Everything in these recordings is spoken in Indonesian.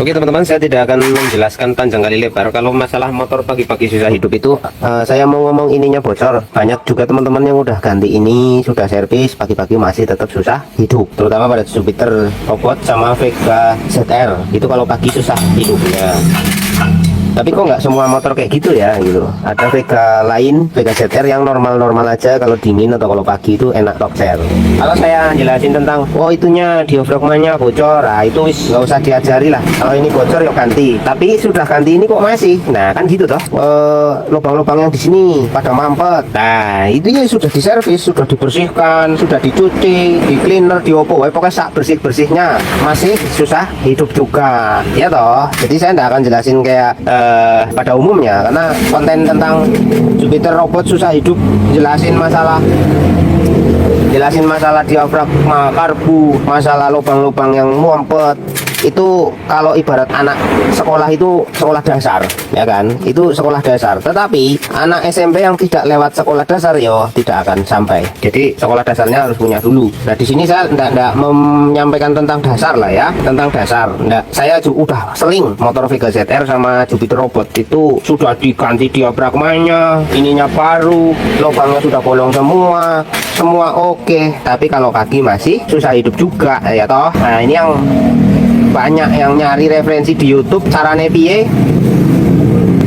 Oke teman-teman, saya tidak akan menjelaskan panjang kali lebar. Kalau masalah motor pagi-pagi susah hidup itu, saya mau ngomong ininya bocor. Banyak juga teman-teman yang udah ganti ini, sudah servis, pagi-pagi masih tetap susah hidup. Terutama pada Jupiter Robot sama Vega ZR. Itu kalau pagi susah hidupnya. Tapi kok nggak semua motor kayak gitu ya gitu. Ada Vega lain, Vega ZR yang normal-normal aja kalau dingin atau kalau pagi itu enak tokser. Kalau saya jelasin tentang itunya diafragmanya bocor, itu nggak usah diajari lah. Kalau ini bocor yuk ganti. Tapi sudah ganti ini kok masih. Nah kan gitu toh. Lubang-lubang yang di sini pada mampet. Nah itu ya sudah diservis, sudah dibersihkan, sudah dicuci, di cleaner, diopo. Pokoknya sak bersih-bersihnya masih susah hidup juga. Ya toh. Jadi saya nggak akan jelasin kayak pada umumnya, karena konten tentang Jupiter Robot susah hidup jelasin masalah diafragma, karbu, masalah lubang-lubang yang mumpet. Itu kalau ibarat anak sekolah itu sekolah dasar, ya kan? Itu sekolah dasar. Tetapi anak SMP yang tidak lewat sekolah dasar tidak akan sampai. Jadi sekolah dasarnya harus punya dulu. Nah di sini saya tidak menyampaikan tentang dasar lah ya, tentang dasar. Saya udah seling motor Vega ZR sama Jupiter Robot itu sudah diganti diafragmanya, ininya baru, lubangnya sudah bolong semua oke. Tapi kalau kaki masih susah hidup juga ya toh. Nah ini yang banyak yang nyari referensi di YouTube carane piye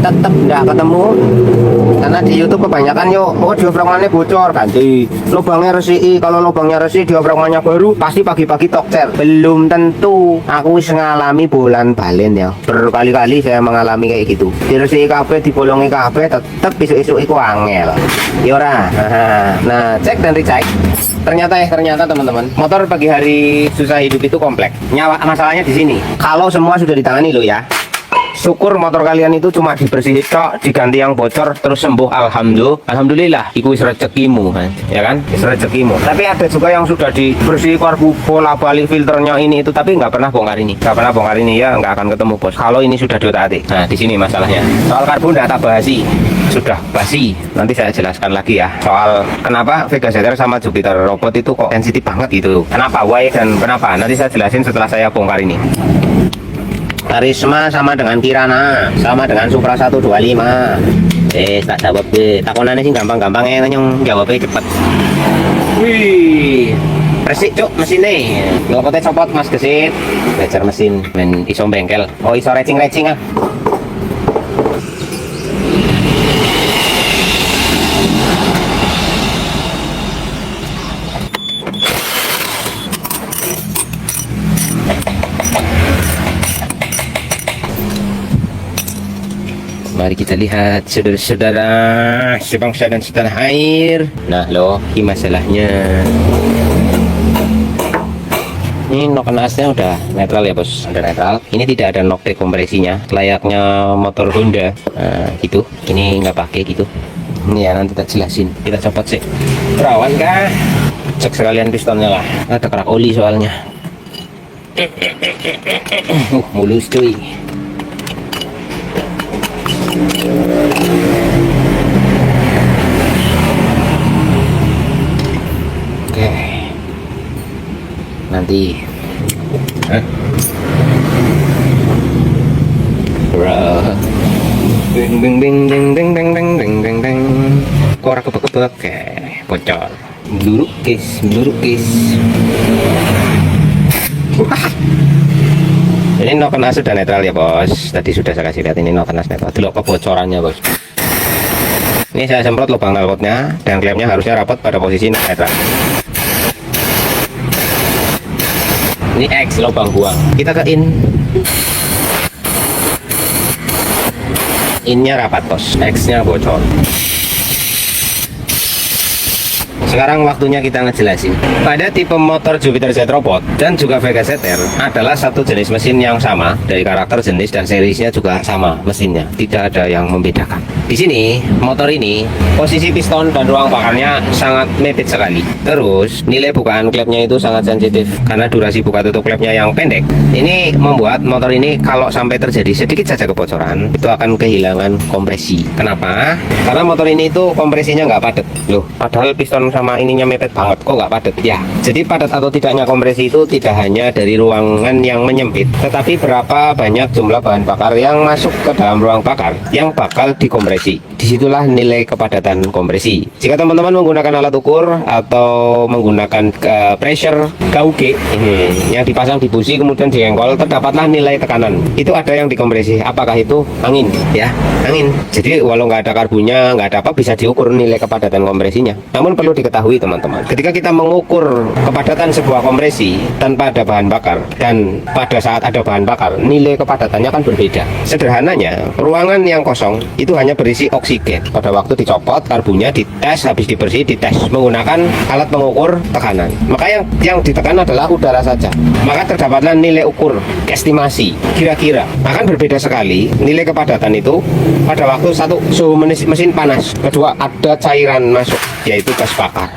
tetap nggak ketemu, karena di YouTube kebanyakan diafragmanya bocor ganti, lubangnya resi. Kalau lubangnya resi diafragmanya baru pasti pagi-pagi tokcer. Belum tentu. Aku ngalami bulan balen ya, berkali-kali saya mengalami kayak gitu, diresi kabeh, dibolongi kabeh, tetep besok-besok iku angel ya ora. Nah cek dan recheck. Ternyata teman-teman, motor pagi hari susah hidup itu kompleks. Masalahnya di sini. Kalau semua sudah ditangani lo ya, syukur motor kalian itu cuma dibersihin tok, diganti yang bocor terus sembuh, alhamdulillah. Iku wis rezekimu kan, ya kan? Wis rezekimu. Tapi ada juga yang sudah dibersih karbu, bola balik filternya ini itu, tapi nggak pernah bongkar ini, ya nggak akan ketemu bos. Kalau ini sudah diotak-atik. Nah di sini masalahnya. Soal karbu nggak tak bahasi, sudah basi. Nanti saya jelaskan lagi ya soal kenapa Vega ZR sama Jupiter Robot itu kok sensitif banget gitu. Kenapa, why, dan kenapa? Nanti saya jelasin setelah saya bongkar ini. Karisma sama dengan Kirana, sama dengan Supra 125. Tak jawab deh. Takonannya sih gampang-gampang ya, yang jawabnya cepet. Wih, resik cuk mesinnya. Ngelokotnya copot mas gesit. Belajar mesin, main iso bengkel. Iso recing-recing ah. Mari kita lihat saudara-saudara sebangsa dan setanah air. Nah loh, ini masalahnya. Ini nok nasnya udah netral ya bos, udah netral. Ini tidak ada nok dekompresinya, layaknya motor Honda. Nah gitu, ini nggak pakai gitu. Ini ya nanti tak jelasin. Kita copot sih. Perawan kah? Cek sekalian pistonnya lah. Ada kerak oli soalnya. Mulus cuy. Oke, nanti bing bing bing ding ding ding ding ding ding ding, korak kebek-kebek, bocor, bluruk kis. Ini nok kenas sudah netral ya bos. Tadi sudah saya kasih lihat, ini nok kenas netral. Dulu kebocorannya bos. Ini saya semprot lubang knalpotnya, dan klemnya harusnya rapat pada posisi netral. Ini X lubang buang. Kita ke innya rapat bos, X-nya bocor. Sekarang waktunya kita ngejelasin. Pada tipe motor Jupiter Z Robot dan juga Vega ZR adalah satu jenis mesin yang sama, dari karakter, jenis, dan seriesnya juga sama mesinnya. Tidak ada yang membedakan. Di sini motor ini posisi piston dan ruang bakarnya sangat mepet sekali. Terus nilai bukaan klepnya itu sangat sensitif karena durasi buka tutup klepnya yang pendek. Ini membuat motor ini kalau sampai terjadi sedikit saja kebocoran itu akan kehilangan kompresi. Kenapa? Karena motor ini itu kompresinya nggak padat loh. Padahal piston sama sama ininya mepet banget, kok nggak padat ya. Jadi padat atau tidaknya kompresi itu tidak hanya dari ruangan yang menyempit, tetapi berapa banyak jumlah bahan bakar yang masuk ke dalam ruang bakar yang bakal dikompresi. Disitulah nilai kepadatan kompresi. Jika teman-teman menggunakan alat ukur atau menggunakan pressure gauge yang dipasang di busi kemudian diengkol, terdapatlah nilai tekanan. Itu ada yang dikompresi. Apakah itu angin? Ya, angin. Jadi walau nggak ada karbunya, nggak ada apa, bisa diukur nilai kepadatan kompresinya. Namun perlu diketahui teman-teman, ketika kita mengukur kepadatan sebuah kompresi tanpa ada bahan bakar dan pada saat ada bahan bakar, nilai kepadatannya kan berbeda. Sederhananya, ruangan yang kosong itu hanya berisi oksigen. Pada waktu dicopot, karbunya dites, habis dibersih, dites menggunakan alat mengukur tekanan. Maka yang ditekan adalah udara saja. Maka terdapatlah nilai ukur, estimasi, kira-kira akan berbeda sekali nilai kepadatan itu pada waktu satu suhu mesin panas, kedua ada cairan masuk yaitu gas bakar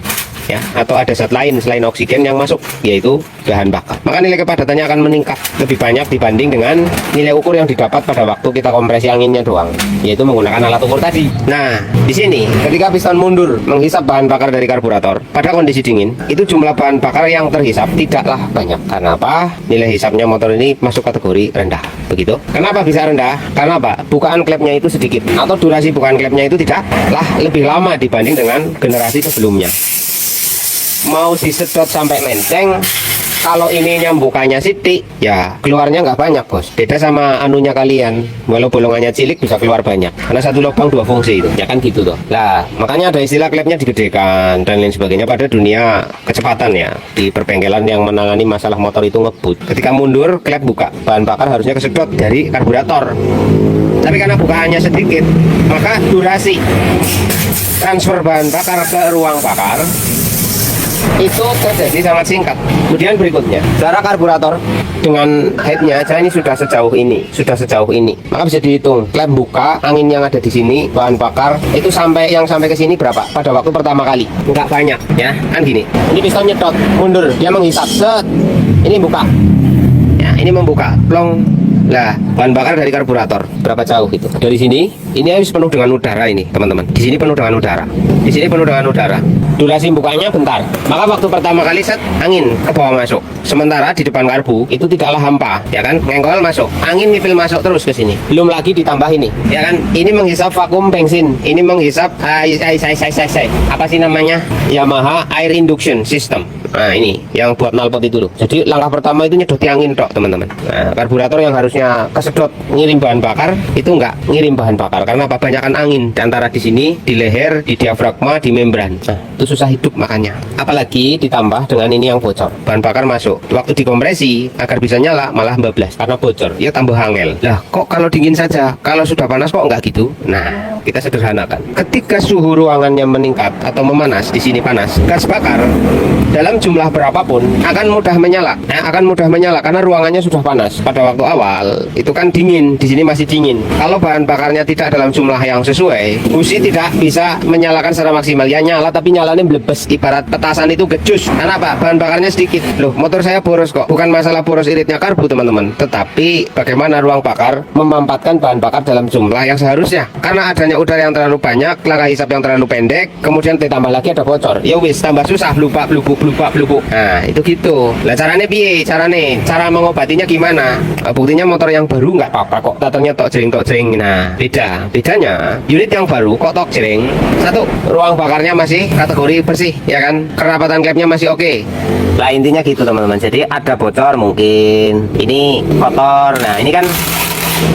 ya, atau ada zat lain selain oksigen yang masuk yaitu bahan bakar. Maka nilai kepadatannya akan meningkat lebih banyak dibanding dengan nilai ukur yang didapat pada waktu kita kompresi anginnya doang, yaitu menggunakan alat ukur tadi. Nah, di sini ketika piston mundur menghisap bahan bakar dari karburator pada kondisi dingin, itu jumlah bahan bakar yang terhisap tidaklah banyak. Karena apa? Nilai hisapnya motor ini masuk kategori rendah. Begitu. Kenapa bisa rendah? Karena apa? Bukaan klepnya itu sedikit, atau durasi bukaan klepnya itu tidaklah lebih lama dibanding dengan generasi sebelumnya. Mau disedot sampai menteng, kalau ini nyambukanya sidik ya keluarnya nggak banyak bos. Beda sama anunya kalian, walau bolongannya cilik bisa keluar banyak karena satu lubang dua fungsi itu ya kan gitu tuh. Lah makanya ada istilah klepnya digedekan dan lain sebagainya pada dunia kecepatan ya. Di perbengkelan yang menangani masalah motor itu ngebut, ketika mundur klep buka, bahan bakar harusnya kesedot dari karburator, tapi karena bukaannya sedikit maka durasi transfer bahan bakar ke ruang bakar itu terjadi sangat singkat. Kemudian berikutnya, jarak karburator dengan headnya aja ini sudah sejauh ini, maka bisa dihitung klep buka, angin yang ada di sini, bahan bakar itu sampai ke sini berapa pada waktu pertama kali? Nggak banyak ya, kan gini. Ini piston nyedot, mundur, dia menghisap, set, ini buka, ya ini membuka, plong. Nah, bahan bakar dari karburator berapa jauh itu? Dari sini, ini harus penuh dengan udara ini, teman-teman. Di sini penuh dengan udara. Di sini penuh dengan udara. Durasi bukanya bentar. Maka waktu pertama kali set, angin ke bawah masuk. Sementara di depan karbu itu tidaklah hampa, ya kan? Ngengkol masuk. Angin ngipil masuk terus ke sini. Belum lagi ditambah ini, ya kan? Ini menghisap vakum bensin. Ini menghisap apa sih namanya? Yamaha Air Induction System. Nah, ini yang buat knalpot itu loh. Jadi langkah pertama itu nyedoti angin tok, teman-teman. Nah, karburator yang harusnya kesedot ngirim bahan bakar itu enggak ngirim bahan bakar karena apa? Banyakan angin di antara di sini, di leher, di diafragma, di membran. Nah, itu susah hidup makanya. Apalagi ditambah dengan ini yang bocor. Bahan bakar masuk. Waktu dikompresi agar bisa nyala malah bablas karena bocor. Ya tambah angel. Lah, kok kalau dingin saja? Kalau sudah panas kok enggak gitu? Nah, kita sederhanakan. Ketika suhu ruangannya meningkat atau memanas, di sini panas, gas bakar dalam jumlah berapapun akan mudah menyala. Akan mudah menyala karena ruangannya sudah panas. Pada waktu awal itu kan dingin, di sini masih dingin. Kalau bahan bakarnya tidak dalam jumlah yang sesuai, busi tidak bisa menyalakan secara maksimal. Ya nyala tapi nyalanya blebes, ibarat petasan itu gejus. Karena apa? Bahan bakarnya sedikit. Loh, motor saya boros kok. Bukan masalah boros iritnya karbu, teman-teman. Tetapi bagaimana ruang bakar memampatkan bahan bakar dalam jumlah yang seharusnya. Karena adanya udara yang terlalu banyak, langkah hisap yang terlalu pendek, kemudian ditambah lagi ada bocor. Ya wis, tambah susah, lupa. Nah, itu gitu. Lah caranya piye? Cara mengobatinya gimana? Buktinya motor yang baru nggak apa-apa kok. Datangnya tok jering. Nah, bedanya unit yang baru kok tok jering. Satu, ruang bakarnya masih kategori bersih, ya kan? Kerapatan klepnya masih oke. Lah intinya gitu, teman-teman. Jadi ada bocor mungkin. Ini kotor. Nah, ini kan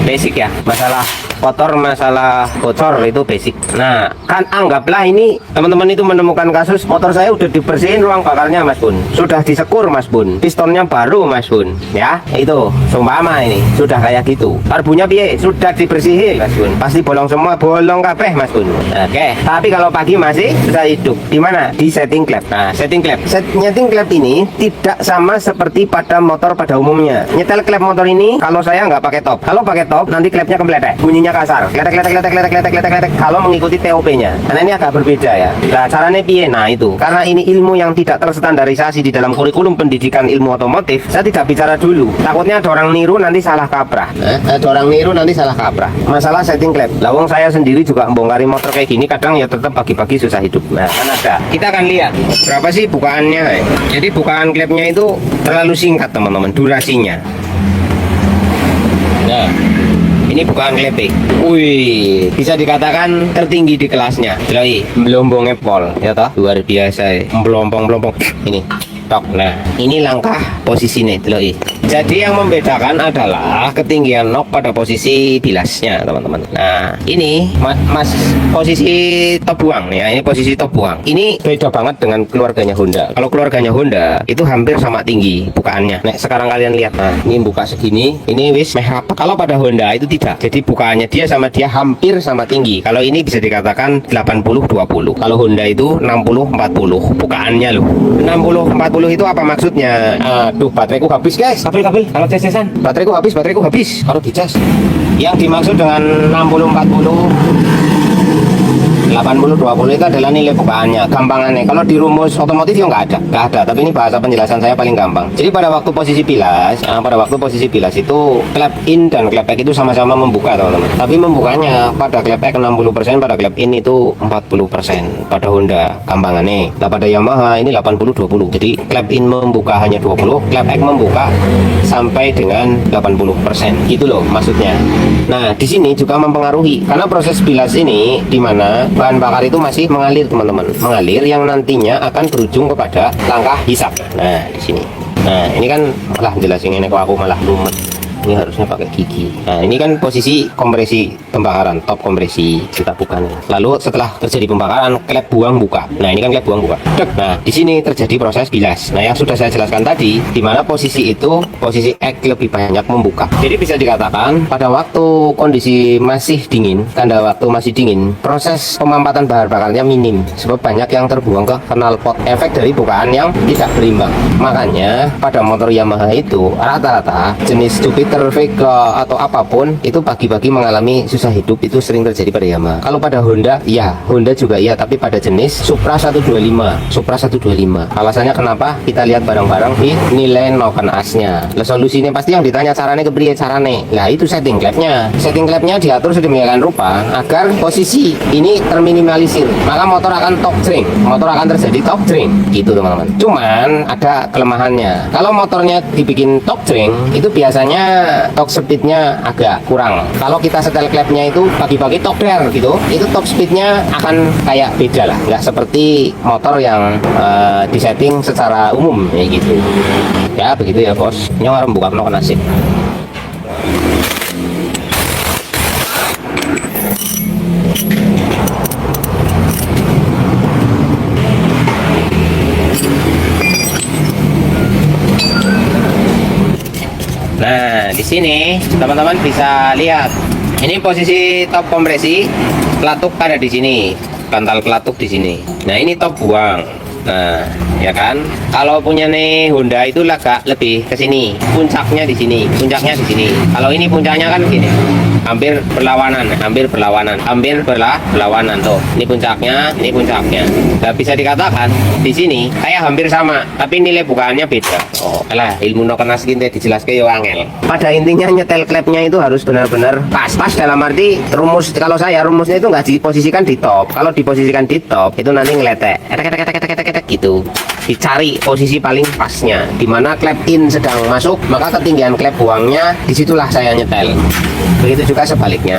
basic ya. Masalah kotor, masalah bocor itu basic. Nah, kan anggaplah ini teman-teman itu menemukan kasus motor saya udah dibersihin ruang bakarnya Mas Bun, sudah disekur Mas Bun, pistonnya baru Mas Bun, ya itu seumpama ini sudah kayak gitu. Karbunya piye? Sudah dibersihin Mas Bun, pasti bolong semua, bolong kabeh Mas Bun. Oke, tapi kalau pagi masih sudah hidup, di mana? Di setting klep. Nah, setting klep ini tidak sama seperti pada motor pada umumnya. Nyetel klep motor ini kalau saya nggak pakai top, kalau pakai top nanti klepnya kempletek, bunyinya bunyinya kasar. Kletek. Kalau mengikuti TOP-nya. Karena ini agak berbeda ya. Nah, caranya piye? Nah, itu. Karena ini ilmu yang tidak terstandarisasi di dalam kurikulum pendidikan ilmu otomotif, saya tidak bicara dulu. Takutnya ada orang niru nanti salah kaprah. Ada orang niru nanti salah kaprah. Masalah setting klep. Lawang saya sendiri juga bongkari motor kayak gini, kadang ya tetap pagi-pagi susah hidup. Nah, kan ada. Kita akan lihat berapa sih bukaannya. Jadi bukaan klepnya itu terlalu singkat, teman-teman, durasinya. Nah, ini bukaan klepik. Wih, bisa dikatakan tertinggi di kelasnya. Jelai, melombong epol, ya toh? Luar biasa, melompong. Ini, tok. Nah, ini langkah posisinya, jelai. Jadi yang membedakan adalah ketinggian nok pada posisi bilasnya, teman-teman. Nah, ini mas posisi top buang ya. Ini posisi top buang. Ini beda banget dengan keluarganya Honda. Kalau keluarganya Honda itu hampir sama tinggi bukaannya. Nah, sekarang kalian lihat. Nah, ini buka segini. Ini wis meh apa? Kalau pada Honda itu tidak. Jadi bukaannya dia sama dia hampir sama tinggi. Kalau ini bisa dikatakan 80-20. Kalau Honda itu 60-40 bukaannya loh. 60-40 itu apa maksudnya? Aduh, bateraiku habis, guys. Kabel kalau ces-cesan bateraiku habis kalau dicas. Yang dimaksud dengan 60-40 80-20 itu adalah nilai bukaannya, gampangannya. Kalau di rumus otomotif ya nggak ada. Tapi ini bahasa penjelasan saya paling gampang. Jadi pada waktu posisi bilas, itu klep in dan klep back itu sama-sama membuka, teman-teman. Tapi membukanya pada klep back 60%, pada klep in itu 40%. Pada Honda gampangannya. Nah, pada Yamaha ini 80-20. Jadi klep in membuka hanya 20, klep back membuka sampai dengan 80%. Gitu loh maksudnya. Nah, di sini juga mempengaruhi karena proses bilas ini di mana bahan bakar itu masih mengalir, teman-teman, mengalir yang nantinya akan berujung kepada langkah hisap. Nah, di sini. Nah, ini kan malah jelasin ini kok aku malah lumet. Ini harusnya pakai gigi. Nah, ini kan posisi kompresi pembakaran, top kompresi kita buka nih. Lalu setelah terjadi pembakaran, klep buang buka. Nah, ini kan klep buang buka. Nah, di sini terjadi proses bilas. Nah, yang sudah saya jelaskan tadi, di mana posisi itu posisi ek lebih banyak membuka. Jadi bisa dikatakan pada waktu kondisi masih dingin, tanda waktu masih dingin, proses pemampatan bahan bakarnya minim. Sebab banyak yang terbuang ke knalpot, efek dari bukaan yang tidak berimbang. Makanya pada motor Yamaha itu rata-rata jenis Jupiter, Vega atau apapun itu pagi-pagi mengalami susah hidup, itu sering terjadi pada Yamaha. Kalau pada Honda, ya Honda juga iya, tapi pada jenis Supra 125. Alasannya kenapa? Kita lihat bareng-bareng di nilai noken asnya. Lah solusinya pasti yang ditanya caranya kepriye carane. Lah itu setting klepnya. Setting klepnya diatur sedemikian rupa agar posisi ini terminimalisir. Maka motor akan top drain. Motor akan terjadi top drain. Gitu, teman-teman. Cuman ada kelemahannya. Kalau motornya dibikin top drain, itu biasanya top speednya agak kurang. Kalau kita setel klepnya itu pagi-pagi top gear gitu, itu top speednya akan kayak beda lah, nggak seperti motor yang disetting secara umum ya gitu. Ya begitu ya bos. Nyong buka no nasib. Nah, di sini teman-teman bisa lihat. Ini posisi top kompresi, pelatuk ada di sini, bantal pelatuk di sini. Nah, ini top buang. Nah, ya kan? Kalau punya nih Honda itu agak lebih ke sini. Puncaknya di sini, puncaknya di sini. Kalau ini puncaknya kan gini. Hampir berlawanan tuh. Ini puncaknya. Nah, bisa dikatakan di sini kayak hampir sama, tapi nilai bukaannya beda. Oh, alah ilmu no kenas gini dijelaskan yo angel. Pada intinya nyetel klepnya itu harus benar-benar pas dalam arti rumus. Kalau saya rumusnya itu nggak diposisikan di top. Kalau diposisikan di top itu nanti ngeletek. Gitu. Dicari posisi paling pasnya. Dimana klep in sedang masuk, maka ketinggian klep buangnya disitulah saya nyetel. Begitu juga sebaliknya.